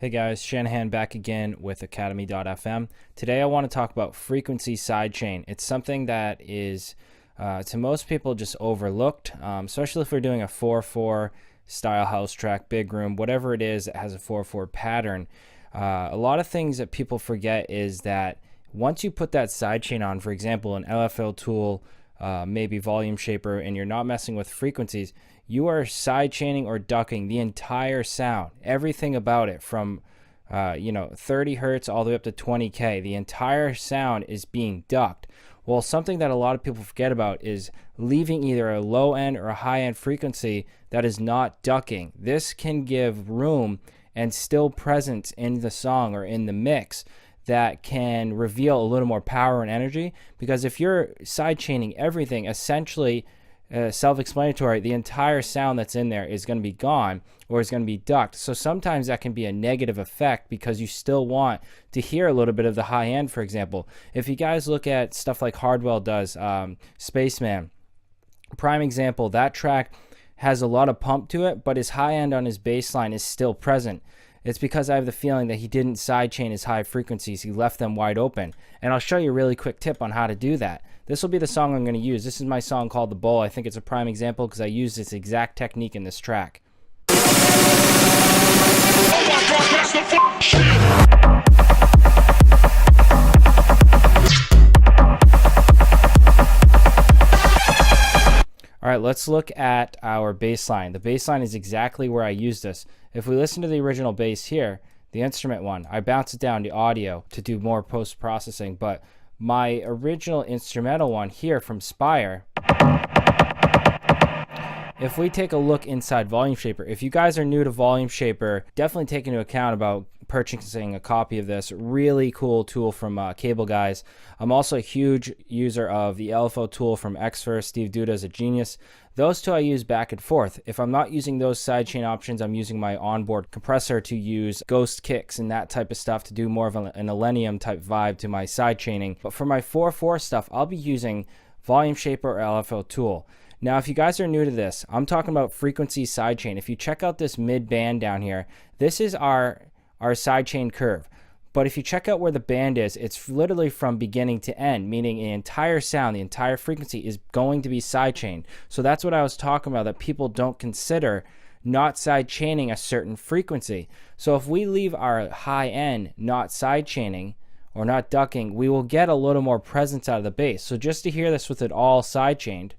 Hey guys, Shanahan back again with Academy.fm. Today I want to talk about frequency sidechain. It's something that is, to most people, just overlooked, especially if we're doing a 4/4 style house track, big room, whatever it is that has a 4/4 pattern. A lot of things that people forget is that once you put that sidechain on, for example, an LFO tool, maybe volume shaper, and you're not messing with frequencies, you are sidechaining or ducking the entire sound, everything about it from 30 hertz all the way up to 20K. The entire sound is being ducked. Well, something that a lot of people forget about is leaving either a low end or a high end frequency that is not ducking. This can give room and still presence in the song or in the mix that can reveal a little more power and energy, because if you're sidechaining everything, essentially self-explanatory, the entire sound that's in there is going to be gone or is going to be ducked. So sometimes that can be a negative effect because you still want to hear a little bit of the high end. For example, if you guys look at stuff like Hardwell does, Spaceman, prime example, that track has a lot of pump to it, but his high end on his bass line is still present. It's because I have the feeling that he didn't sidechain his high frequencies. He left them wide open. And I'll show you a really quick tip on how to do that. This will be the song I'm going to use. This is my song called The Bowl. I think it's a prime example because I use this exact technique in this track. All right, let's look at our bass line. The bass line is exactly where I used this. If we listen to the original bass here, the instrument one, I bounce it down to audio to do more post-processing, but my original instrumental one here from Spire, if we take a look inside Volume Shaper, if you guys are new to Volume Shaper, definitely take into account about purchasing a copy of this. Really cool tool from Cable Guys. I'm also a huge user of the LFO tool from Xverse. Steve Duda is a genius. Those two I use back and forth. If I'm not using those sidechain options, I'm using my onboard compressor to use ghost kicks and that type of stuff to do more of an Millennium type vibe to my sidechaining. But for my 4/4 stuff, I'll be using Volume Shaper or LFO tool. Now, if you guys are new to this, I'm talking about frequency sidechain. If you check out this mid band down here, this is our sidechain curve. But if you check out where the band is, it's literally from beginning to end, meaning the entire sound, the entire frequency is going to be sidechained. So that's what I was talking about, that people don't consider not sidechaining a certain frequency. So if we leave our high end not sidechaining or not ducking, we will get a little more presence out of the bass. So just to hear this with it all sidechained,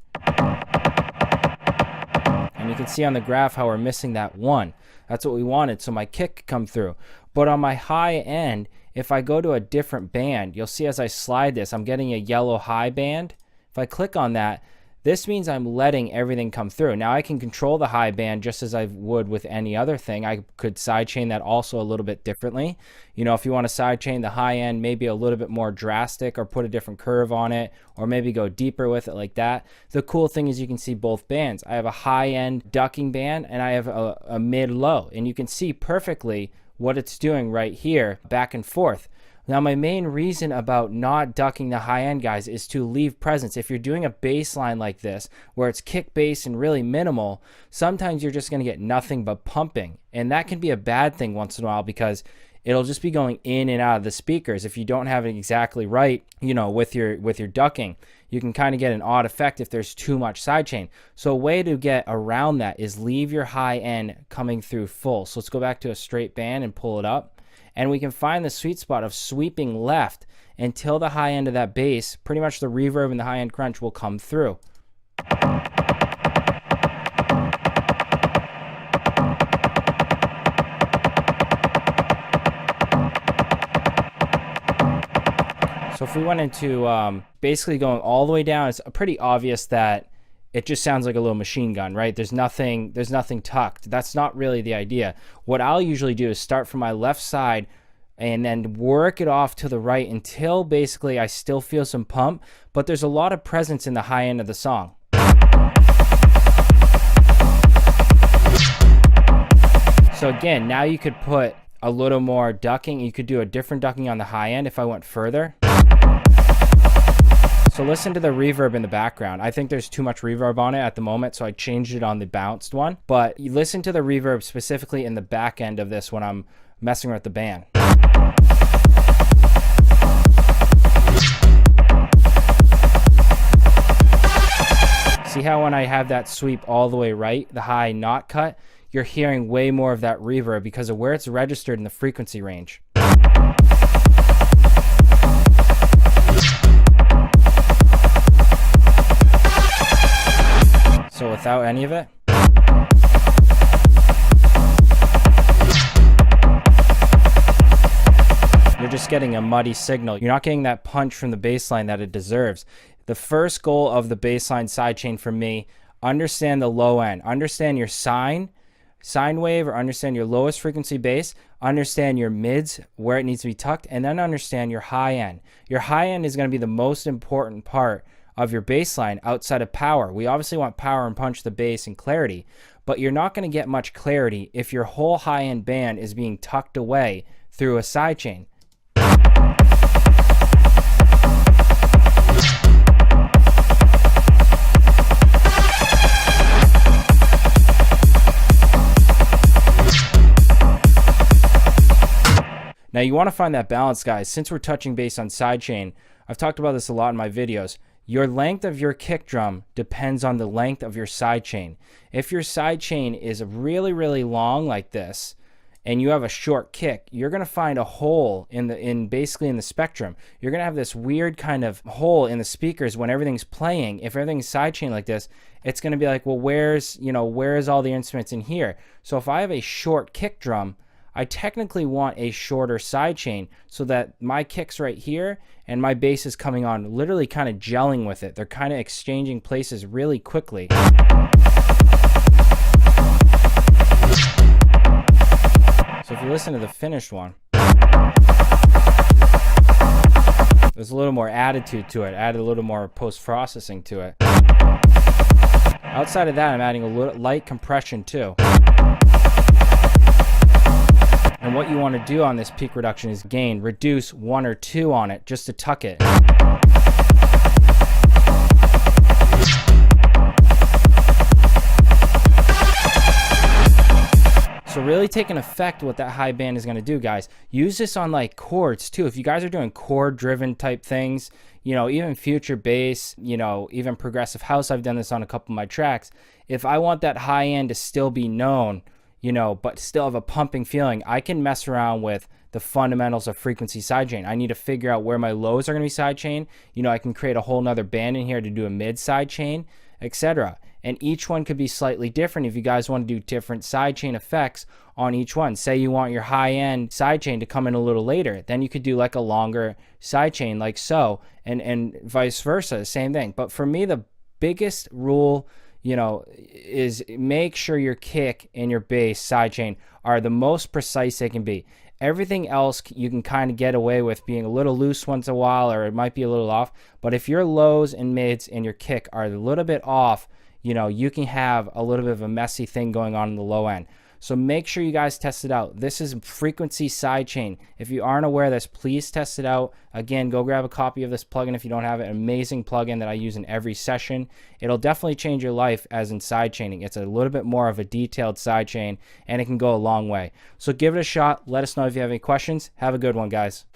and you can see on the graph how we're missing that one. That's what we wanted, so my kick could come through. But on my high end, if I go to a different band, you'll see as I slide this, I'm getting a yellow high band. If I click on that, this means I'm letting everything come through. Now I can control the high band just as I would with any other thing. I could sidechain that also a little bit differently. You know, if you want to sidechain the high end, maybe a little bit more drastic or put a different curve on it, or maybe go deeper with it like that. The cool thing is you can see both bands. I have a high end ducking band and I have a mid low, and you can see perfectly what it's doing right here, back and forth. Now, my main reason about not ducking the high end, guys, is to leave presence. If you're doing a bass line like this, where it's kick bass and really minimal, sometimes you're just going to get nothing but pumping. And that can be a bad thing once in a while because it'll just be going in and out of the speakers. If you don't have it exactly right, you know, with your ducking, you can kind of get an odd effect if there's too much sidechain. So a way to get around that is leave your high end coming through full. So let's go back to a straight band and pull it up. And we can find the sweet spot of sweeping left until the high end of that bass, pretty much the reverb and the high end crunch will come through. So if we went into basically going all the way down, it's pretty obvious that it just sounds like a little machine gun, right? There's nothing tucked. That's not really the idea. What I'll usually do is start from my left side and then work it off to the right until basically I still feel some pump, but there's a lot of presence in the high end of the song. So again, now you could put a little more ducking. You could do a different ducking on the high end if I went further. So listen to the reverb in the background. I think there's too much reverb on it at the moment, so I changed it on the bounced one. But you listen to the reverb specifically in the back end of this when I'm messing with the band. See how when I have that sweep all the way right, the high not cut, you're hearing way more of that reverb because of where it's registered in the frequency range. So without any of it, you're just getting a muddy signal. You're not getting that punch from the bass line that it deserves. The first goal of the bassline sidechain for me, understand the low end. Understand your sine wave, or understand your lowest frequency bass. Understand your mids, where it needs to be tucked, and then understand your high end. Your high end is going to be the most important part of your bassline outside of power. We obviously want power and punch the bass and clarity, but you're not going to get much clarity if your whole high end band is being tucked away through a sidechain. Now you want to find that balance, guys. Since we're touching base on sidechain, I've talked about this a lot in my videos. Your length of your kick drum depends on the length of your sidechain. If your sidechain is really, really long like this, and you have a short kick, you're going to find a hole basically in the spectrum. You're going to have this weird kind of hole in the speakers when everything's playing. If everything's sidechain like this, it's going to be like, well, where's all the instruments in here? So if I have a short kick drum, I technically want a shorter sidechain so that my kick's right here and my bass is coming on, literally kind of gelling with it. They're kind of exchanging places really quickly. So if you listen to the finished one, there's a little more attitude to it, added a little more post-processing to it. Outside of that, I'm adding a little light compression too. And what you want to do on this peak reduction is gain, reduce 1 or 2 on it just to tuck it. So really take an effect what that high band is going to do, guys. Use this on like chords too. If you guys are doing chord driven type things, even future bass, even progressive house, I've done this on a couple of my tracks. If I want that high end to still be known, but still have a pumping feeling, I can mess around with the fundamentals of frequency sidechain. I need to figure out where my lows are going to be sidechain. I can create a whole nother band in here to do a mid sidechain, etc. And each one could be slightly different if you guys want to do different sidechain effects on each one. Say you want your high end sidechain to come in a little later, then you could do like a longer sidechain like so, and vice versa, same thing. But for me, the biggest rule is make sure your kick and your bass sidechain are the most precise they can be. Everything else you can kind of get away with being a little loose once in a while, or it might be a little off. But if your lows and mids and your kick are a little bit off, you can have a little bit of a messy thing going on in the low end. So make sure you guys test it out. This is frequency sidechain. If you aren't aware of this, please test it out. Again, go grab a copy of this plugin if you don't have it. An amazing plugin that I use in every session. It'll definitely change your life as in sidechaining. It's a little bit more of a detailed sidechain, and it can go a long way. So give it a shot. Let us know if you have any questions. Have a good one, guys.